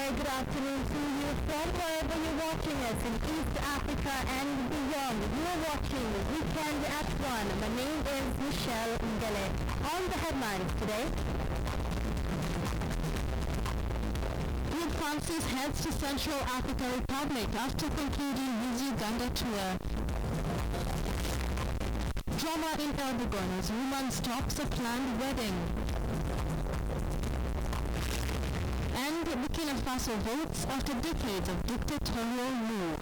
very good afternoon to you from wherever you're watching us in East Africa and beyond. You're watching Weekend at 1. My name is Mitchelle Ngele. On the headlines today, Pope Francis heads to Central African Republic after concluding his Uganda tour. Drama in Erdogan as woman stops a planned wedding. And Burkina Faso votes after decades of dictatorial rule.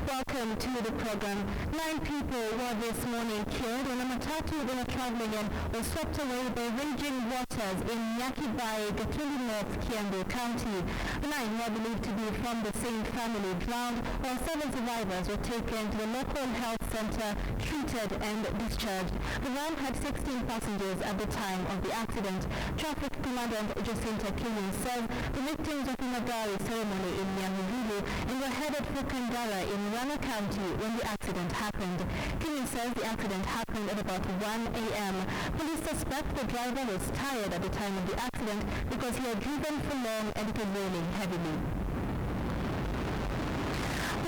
Welcome to the program. 9 people were this morning killed when a matatu they were traveling in was swept away by raging waters in Nyakibai, Gatuli North, Kiambu County. The 9 were believed to be from the same family drowned, while 7 survivors were taken to the local health center, treated and discharged. The van had 16 passengers at the time of the accident. Traffic Commandant Jacinta Killian said the victims of the Magari ceremony in Nyamuvulu and were headed for Kandara in Rana County when the accident happened. Killian says the accident happened at about 1 a.m. Police suspect the driver was tired at the time of the accident because he had driven for long and it was raining heavily.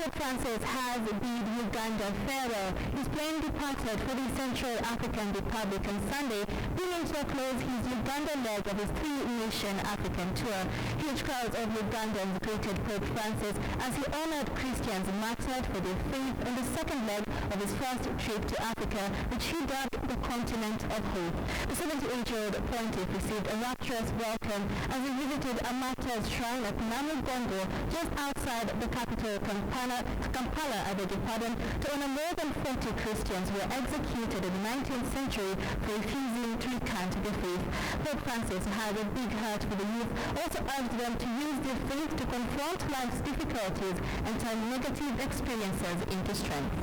Pope Francis has bid Uganda farewell. His plane departed for the Central African Republic on Sunday, bringing to a close his Uganda leg of his 3-nation African tour. Huge crowds of Ugandans greeted Pope Francis as he honored Christians martyred for their faith on the second leg of his first trip to Africa, which he dubbed the continent of hope. The 78-year-old pontiff received a rapturous welcome as he visited a martyr's shrine at Namugongo, just outside the capital Kampala, I beg your pardon, to honor more than 40 Christians who were executed in the 19th century for refusing to recant their faith. Pope Francis had a big heart for the youth, also urged them to use their faith to confront life's difficulties and turn negative experiences into strength.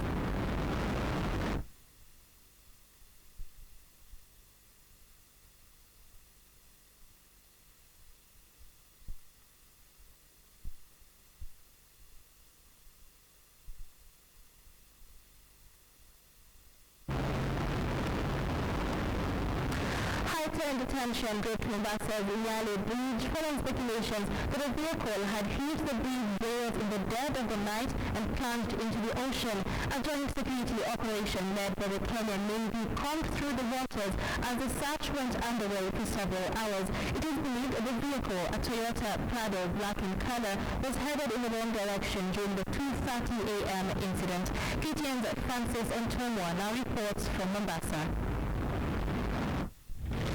Heightened attention gripped Mombassa's Ngele bridge following speculations that a vehicle had hit the bridge rails in the dead of the night and plunged into the ocean. A joint security operation led by the Kenyan Navy combed through the waters as the search went underway for several hours. It is believed the vehicle, a Toyota Prado black in color, was headed in the wrong direction during the 2:30 a.m. incident. KTN's Francis Ntomwa now reports from Mombasa.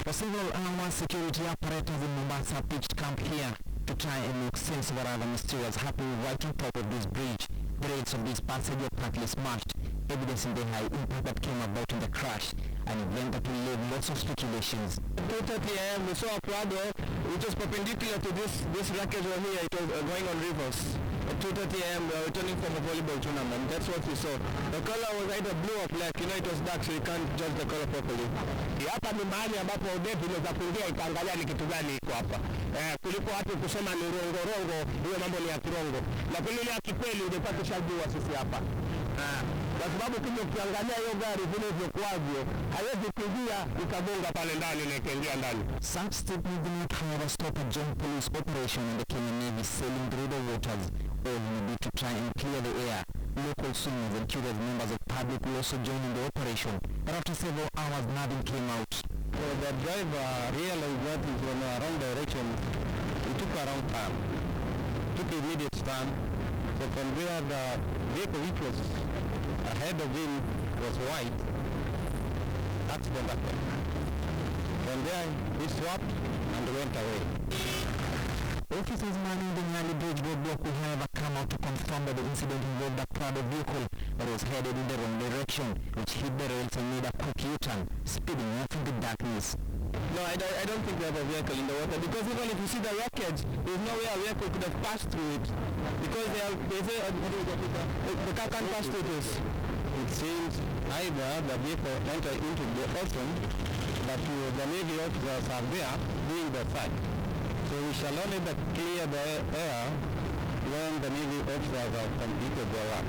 For several hours, security apparatus in Mombasa pitched camp here to try and make sense of what other mysterious happening right on top of this bridge. The rails of this passage were partly smashed, evidencing the high impact that came about in the crash, an event that will leave lots of speculations. 2:30 a.m. we saw a Prado which was perpendicular to this wreckage over here. It was going on reverse. At 2:30 a.m. we were returning from a volleyball tournament. That's what we saw. The color was either blue or black. You know, it was dark, so you can't judge the color properly. Hapa ni mahali ambapo depi inaweza kuingia ikaangalia ni kitu gani iko hapa. Kuliko watu kusema ni rongo, hiyo mambo ni ya kirongo. Lakini ile ya kikweli ingekuwa tushajua sisi hapa. Kwa sababu kija ukiangalia hiyo gari vile vyokuavyo, haiwezi kuingia ikagonga pale ndani na ikaingia ndani. Such statement did not however stop a joint police operation in the Kenyan Navy sailing through the waters, all in a bid to try and clear the air. Local swimmers and curious members of public will also join in the operation, but after several hours nothing came out. So the driver realized that is on a wrong direction. He took a wrong turn, took immediate turn. So from there the vehicle which was ahead of him was white. Accident happened. From there he swapped and went away. Officers manning the Ngele Bridge roadblock will however come out to confirm that the incident involved a Prado vehicle that was headed in the wrong direction, which hit the rails and made a quick U-turn, speeding off in the darkness. No, I don't think we have a vehicle in the water, because even if you see the wreckage, there's no way a vehicle could have passed through it, because they say the car can't pass through this. It seems either the vehicle entered into the ocean, but the Navy officers are there doing the fight. So we shall only clear the air when the Navy officers have completed their work.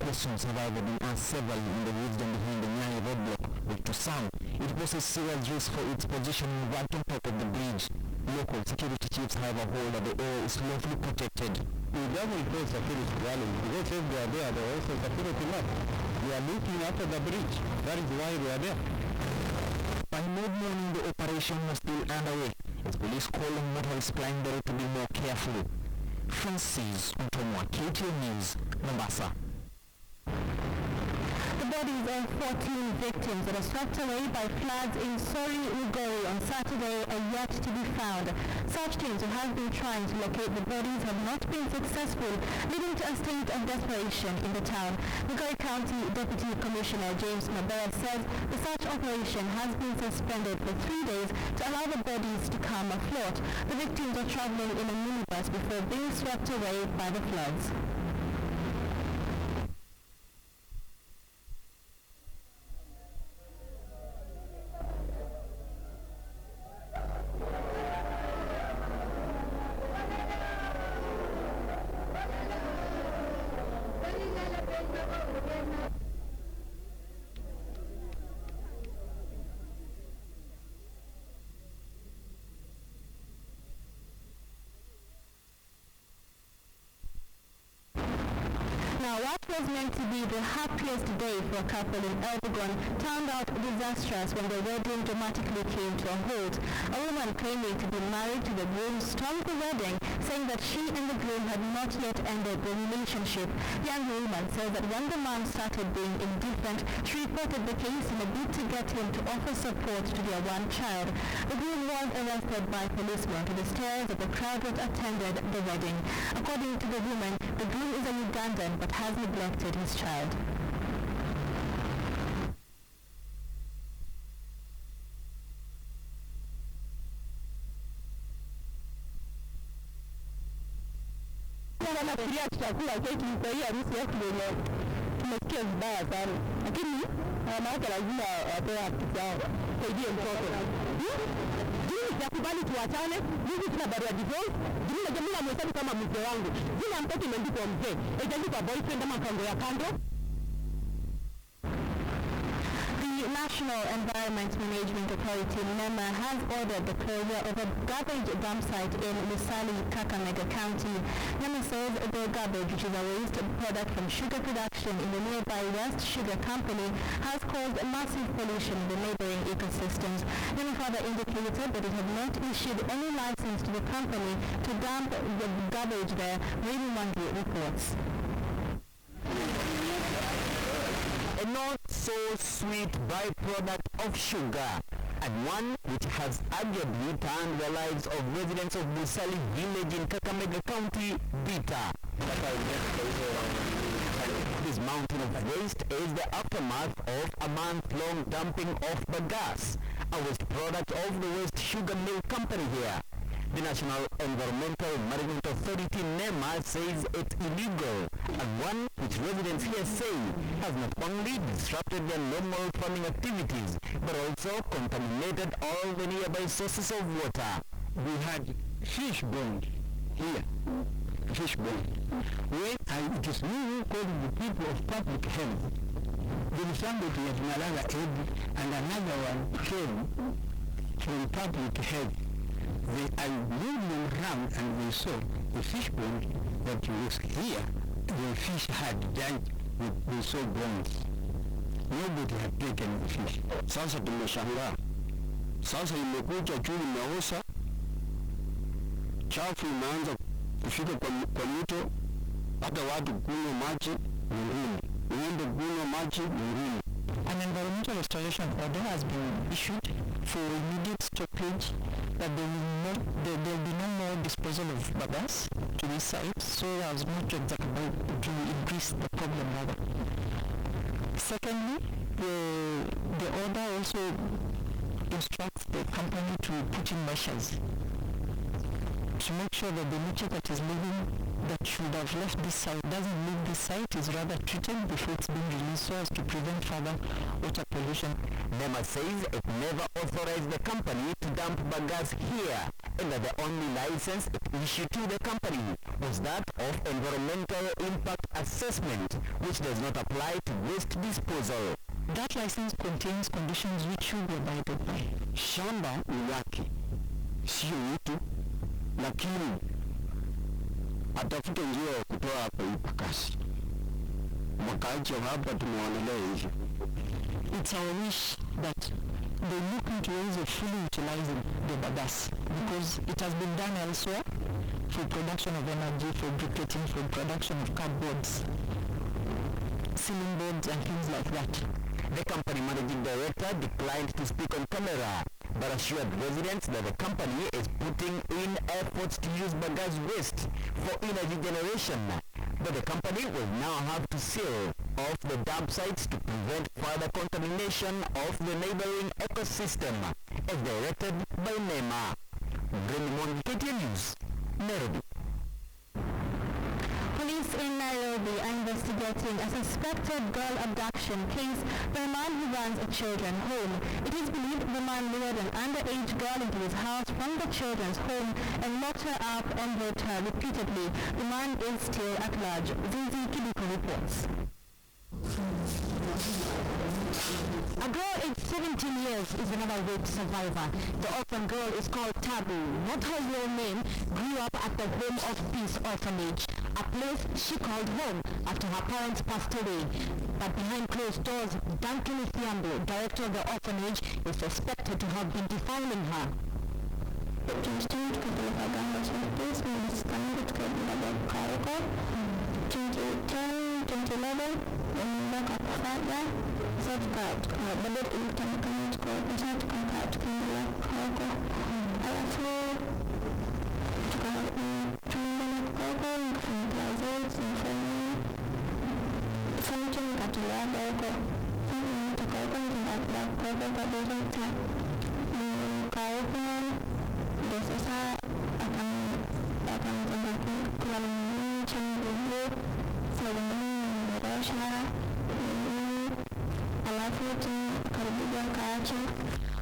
Questions have been asked several in the wisdom behind the Ngele roadblock, which to some, it poses serious risk for its position right on top of the bridge. Local security chiefs, however, hold that the area is lawfully protected. It doesn't pose security challenge because if they are there, they are also security not. They are looking after the bridge. That is why they are there. By mid-morning, the operation was still underway, as police called on motorists plying the road to be more careful. Francis Ontomwa, KTN News, Mombasa. The bodies of 14 victims that were swept away by floods in Sori, Ugori on Saturday are yet to be found. Search teams who have been trying to locate the bodies have not been successful, leading to a state of desperation in the town. Ugori County Deputy Commissioner James Mabera says the search operation has been suspended for 3 days to allow the bodies to come afloat. The victims are traveling in a minibus before being swept away by the floods. Now, what was meant to be the happiest day for a couple in Elbegon turned out disastrous when the wedding dramatically came to a halt. A woman claiming to be married to the groom stormed the wedding, saying that she and the groom had not yet ended the relationship. The angry woman says that when the man started being indifferent, she reported the case in a bid to get him to offer support to their one child. The groom was arrested by policemen to the stairs of the crowd that attended the wedding. According to the woman, the groom is a Ugandan but has neglected his child. Nafikiria tutakula keki kwa hii harusi yetu yenyewe. Tumesikia vibaya sana. Lakini wanawake lazima wapewe haki zao. Saidie mtoto. Jini yakubali tuachane, mimi tuna barua divorce, jini na jamii amhesabu kama mzee wangu. Jina mtoto imeandikwa mzee, haijaandikwa boyfriend ama kando ya kando. The National Environment Management Authority, NEMA, has ordered the closure of a garbage dump site in Lusali, Kakamega County. NEMA says the garbage, which is a waste product from sugar production in the nearby West Sugar Company, has caused massive pollution in the neighboring ecosystems. NEMA further indicated that it had not issued any license to the company to dump the garbage there, Rainy Monday reports. A not so sweet byproduct of sugar, and one which has arguably turned the lives of residents of Busali village in Kakamega County bitter. This mountain of waste is the aftermath of a month-long dumping of bagasse, a waste product of the West Sugar Mill Company here. The National Environmental Management Authority, NEMA, says it's illegal, and one which residents here say has not only disrupted their normal farming activities, but also contaminated all the nearby sources of water. We had fish bond here, fish bond. When it is me who called the people of public health. There is somebody at Malaga Ed and another one came from public health. I moved them around and we saw the fish pond that was here. The fish had died with so bones. Nobody had taken the fish. Sasa tumeshangaa. Sasa imekuja juu imeosha, chafu imeanza kufika kwa mito, hata watu kunywa maji mwingine, ng'ombe kunywa maji mwingine. An environmental restoration order has been issued for immediate stoppage, that there will be no more disposal of bagasse to this site, so as not to increase the problem rather. Secondly, the order also instructs the company to put in measures to make sure that the nature that is living, that should have left this site, doesn't leave this site, is rather treated before it's being released so as to prevent further water pollution. NEMA says it never authorized the company to dump bagasse here, and that the only license issued to the company was that of environmental impact assessment, which does not apply to waste disposal. That license contains conditions which should be abided by. Shamba ni yake, sio yetu, lakini atafute njia ya kutoa hapa ipakasi. Wakaaji wa hapa tumeonelea hivyo. It's our wish that they look into ways of fully utilizing the bagasse, because it has been done elsewhere for production of energy, for briquetting, for production of cardboards, ceiling boards and things like that. The company managing director declined to speak on camera, but assured residents that the company is putting in efforts to use bagasse waste for energy generation. But the company will now have to seal off the dump sites to prevent further contamination of the neighboring ecosystem, as directed by NEMA. Green KTN News, Nairobi. Police in Nairobi are investigating a suspected girl abduction case by a man who runs a children's home. It is believed the man lured an underage girl into his house from the children's home and locked her up and raped her repeatedly. The man is still at large. Zizi Kibiko reports. A girl aged 17 years is another rape survivor. The orphan girl is called Tabu. Not her real name, grew up at the Home of Peace orphanage, a place she called home after her parents passed away. But behind closed doors, Duncan Ithiambo, director of the orphanage, is suspected to have been defiling her.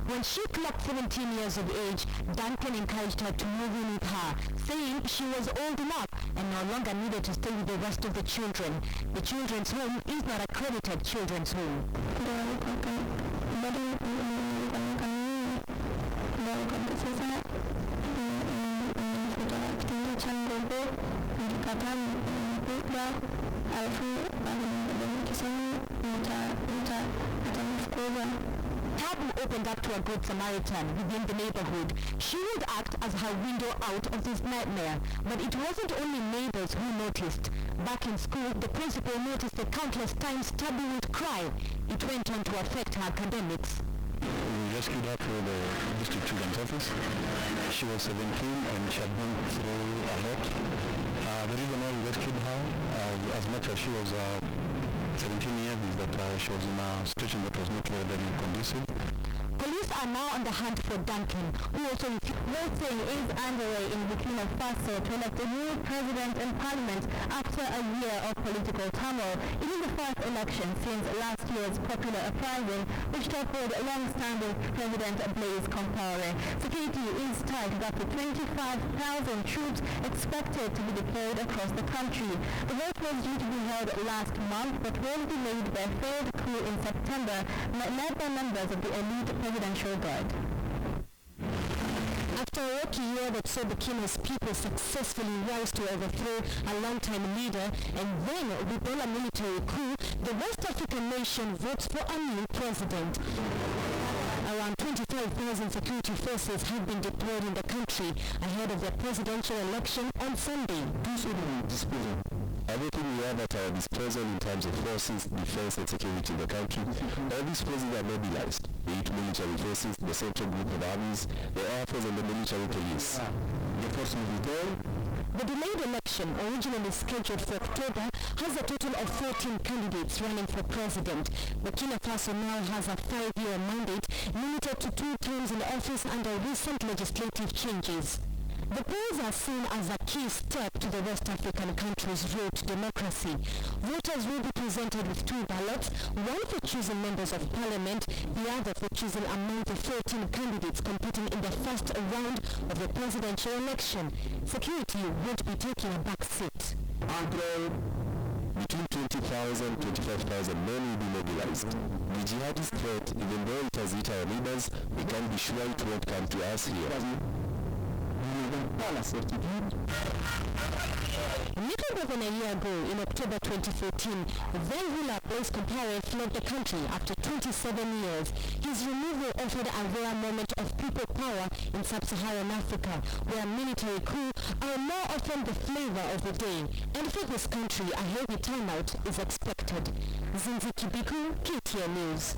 When she clocked 17 years of age, Duncan encouraged her to move in with her, saying she was old enough and no longer needed to stay with the rest of the children. The children's home is not a accredited children's home. Tabu opened up to a good Samaritan within the neighborhood. She would act as her window out of this nightmare. But it wasn't only neighbors who noticed. Back in school, the principal noticed the countless times Tabu would cry. It went on to affect her academics. We rescued her through the district children's office. She was 17 and she had gone through a lot. The reason why we rescued her, as much as she was 17 years, is that she was in a situation that was not very conducive. Police are now on the hunt for Duncan, who also Voting is underway in Burkina Faso to elect a new president and parliament after a year of political turmoil. It is the first election since last year's popular uprising, which toppled long-standing President Blaise Compaoré. Security is tight with up to 25,000 troops expected to be deployed across the country. The vote was due to be held last month, but was delayed by a failed coup in September, led by members of the elite presidential guard. After a rocky year that saw Burkina's people successfully rise to overthrow a long-time leader, and then repel a military coup, the West African nation votes for a new president. Around 25,000 security forces have been deployed in the country ahead of the presidential election on Sunday. Everything we have at our disposal in terms of forces, defense and security in the country, all these forces are mobilized, be it military forces, the central group of armies, the air force and the military police. The force militaire. The delayed election, originally scheduled for October, has a total of 14 candidates running for president. Burkina Faso now has a 5-year mandate limited to 2 terms in office under recent legislative changes. The polls are seen as a key step to the West African country's road to democracy. Voters will be presented with two ballots, one for choosing members of parliament, the other for choosing among the 14 candidates competing in the first round of the presidential election. Security won't be taking a back seat. Between 20,000 and 25,000 men will be mobilized. The jihadist threat, even though it has hit our leaders, we can be sure it won't come to us here. Little more than a year ago, in October 2014, then-ruler Blaise Compaoré fled the country after 27 years. His removal offered a rare moment of people power in sub-Saharan Africa, where military coup are more often the flavor of the day. And for this country, a heavy turnout is expected. Zinzi Kibiku, KTN News.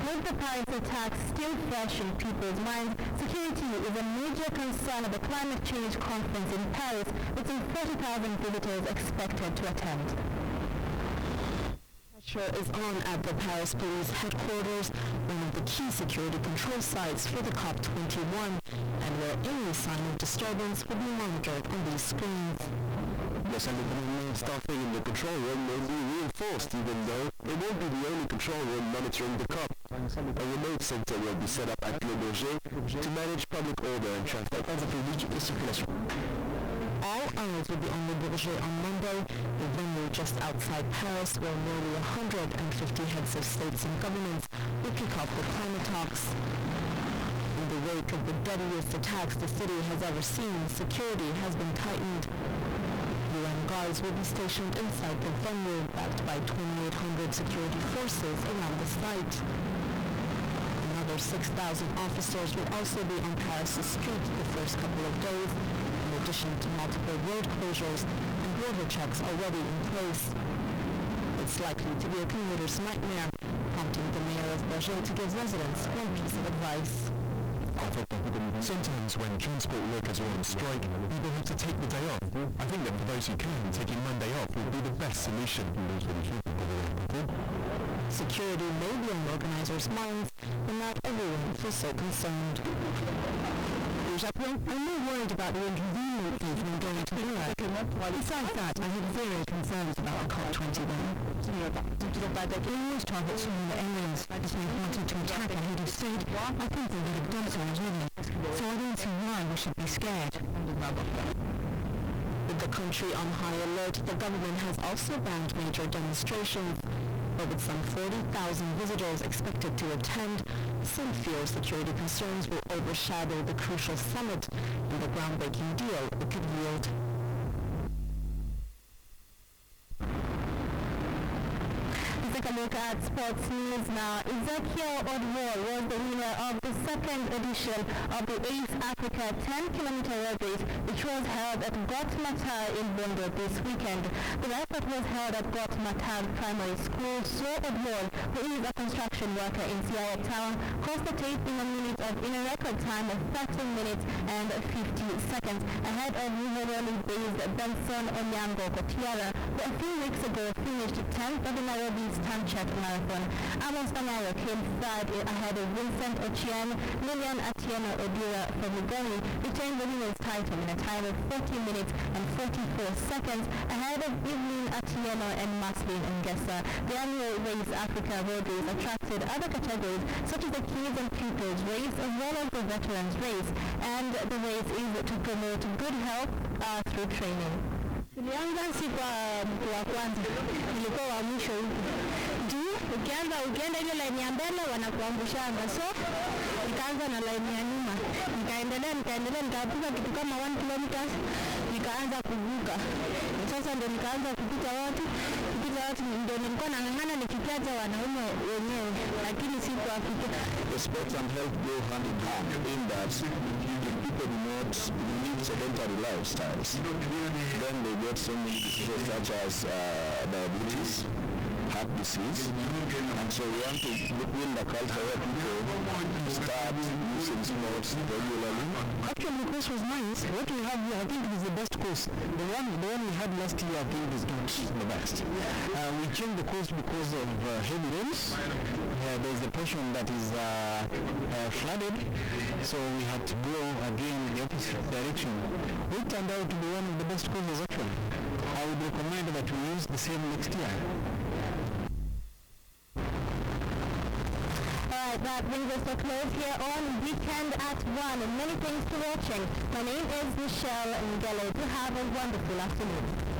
With the Paris attacks still fresh in people's minds, security is a major concern at the climate change conference in Paris, with some 40,000 visitors expected to attend. Pressure is on at the Paris police headquarters, one of the key security control sites for the COP21, and where any sign of disturbance will be monitored on these screens. Yes, and the staffing in the control room will be reinforced, even though it won't be the only control room monitoring the COP. A remote center will be set up at Le Bourget to manage public order and traffic. All eyes will be on Le Bourget on Monday, the venue just outside Paris, where nearly 150 heads of states and governments will kick off the climate talks. In the wake of the deadliest attacks the city has ever seen, security has been tightened. UN guards will be stationed inside the venue, backed by 2,800 security forces around the site. Another 6,000 officers will also be on Paris' streets the first couple of days, in addition to multiple road closures and border checks already in place. It's likely to be a commuter's nightmare, prompting the mayor of Bourget to give residents one piece of advice. Sometimes when transport workers are on strike, people have to take the day off. I think that for those who can, taking Monday off will be the best solution. Security may be on organizers' minds, but not everyone feels so concerned. I'm not worried about the inconvenience when going to work. Besides that, I have zero concerns about COP21. They always target smaller areas, as they wanted to attack a head of state. I think they would have done so already, so I don't see why we should be scared. With the country on high alert, the government has also banned major demonstrations. But with some 40,000 visitors expected to attend, some fear security concerns will overshadow the crucial summit and the groundbreaking deal it could yield. Let's take a look at sports news now. Ezekiel Odwall was the winner of the second edition of the Ace Africa 10-kilometer road race, which was held at Gotmatar in Bondo this weekend. The effort was held at Gotmatar Primary School, so Odwall, who is a construction worker in Siaya Town, crossed the tape in a record time of 13 minutes and 50 seconds, ahead of Ruhoroli-based Benson Onyango Kotiara, who a few weeks ago finished 10th of the Nairobi's Tancheck Marathon. Amos Amaro came third ahead of Vincent Ochieng. Lilian Atieno Odura from Lugoni retained the winner's title in a time of 40 minutes and 44 seconds, ahead of Evelyn Atieno and Maslin Ngesa. The annual Race Africa road race attracted other categories such as the Kids and Pupils race as well as the Veterans race, and the race is to promote good health through training. Tulianza siku wa kwanza, nilikuwa wa mwisho huku. Juu, ukienda ile line ya mbele wanakuangushanga, so nikaanza na line ya nyuma. Nikaendelea, nikapiga kitu kama 1 kilometers, nikaanza kuvuka. Sasa ndio nikaanza kupita watu ndio nilikuwa nang'ang'ana nikipiaza wanaume wenyewe, lakini sikuafika. The sports and health go hand in hand in that people do not live sedentary lifestyles. Then they get so many diseases such as diabetes, heart disease, and so we want to build a culture where people start using sports regularly. Actually, the course was nice. What we have here, I think it is the best course. The one we had last year, I think, is not the best. We changed the course because of heavy rains. there's a portion that is flooded, so we had to go again in the opposite direction. It turned out to be one of the best courses actually. I would recommend that we use the same next year. Alright, that brings us to a close here on Weekend at 1. Many thanks for watching. My name is Mitchelle Ngele. Do have a wonderful afternoon.